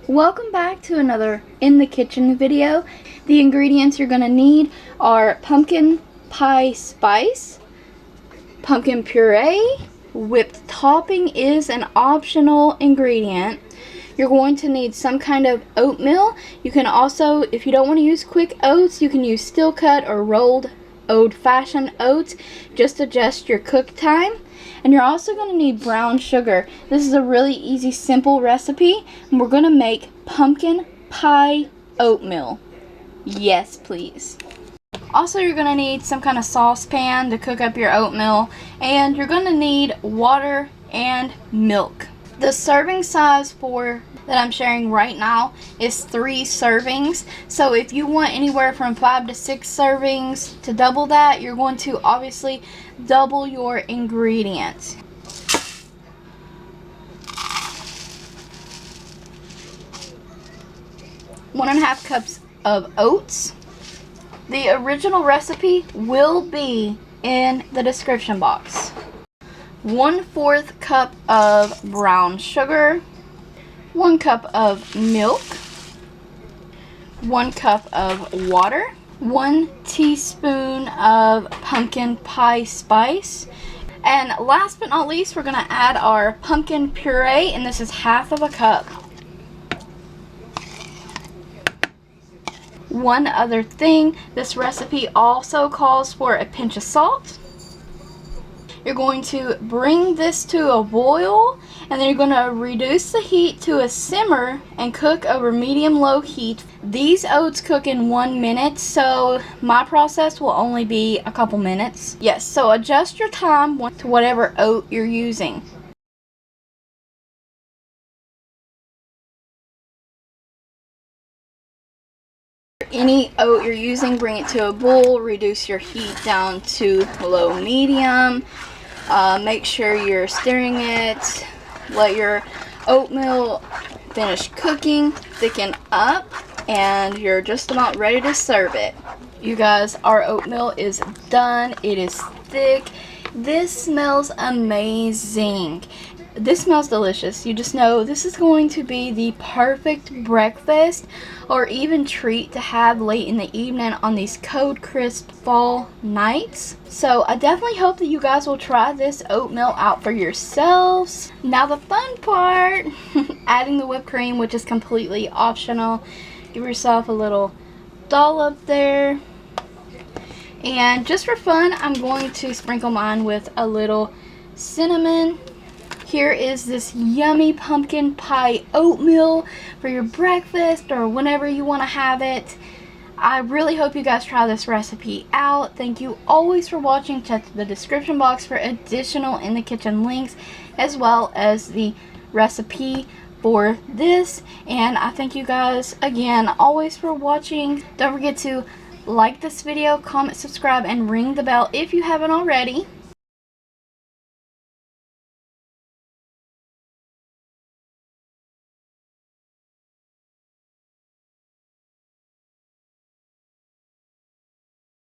Welcome back to another In the Kitchen video. The ingredients you're going to need are pumpkin pie spice, pumpkin puree, whipped topping is an optional ingredient. You're going to need some kind of oatmeal. You can also, if you don't want to use quick oats, you can use steel cut or rolled old-fashioned oats. Just adjust your cook time. And you're also going to need brown sugar. This is a really easy, simple recipe. And we're going to make pumpkin pie oatmeal. Yes, please. Also, you're going to need some kind of saucepan to cook up your oatmeal. And you're going to need water and milk. The serving size that I'm sharing right now is 3 servings. So if you want anywhere from 5 to 6 servings to double that, you're going to obviously double your ingredients. One and a half cups of oats. The original recipe will be in the description box. 1/4 cup of brown sugar, 1 cup of milk, 1 cup of water, 1 teaspoon of pumpkin pie spice, and last but not least, we're going to add our pumpkin puree, and this is 1/2 cup. One other thing, this recipe also calls for a pinch of salt. You're going to bring this to a boil, and then you're going to reduce the heat to a simmer and cook over medium-low heat. These oats cook in 1 minute, so my process will only be a couple minutes. Yes, so adjust your time to whatever oat you're using. Any oat you're using, bring it to a boil, reduce your heat down to low medium. Make sure you're stirring it. Let your oatmeal finish cooking, thicken up, and you're just about ready to serve it. You guys, our oatmeal is done. It is thick. This smells amazing. This smells delicious. You just know this is going to be the perfect breakfast or even treat to have late in the evening on these cold, crisp fall nights. So I definitely hope that you guys will try this oatmeal out for yourselves. Now the fun part, adding the whipped cream, which is completely optional. Give yourself a little dollop there. And just for fun, I'm going to sprinkle mine with a little cinnamon. Here is this yummy pumpkin pie oatmeal for your breakfast or whenever you want to have it. I really hope you guys try this recipe out. Thank you always for watching. Check the description box for additional In the Kitchen links, as well as the recipe for this. And I thank you guys again always for watching. Don't forget to like this video, comment, subscribe, and ring the bell if you haven't already.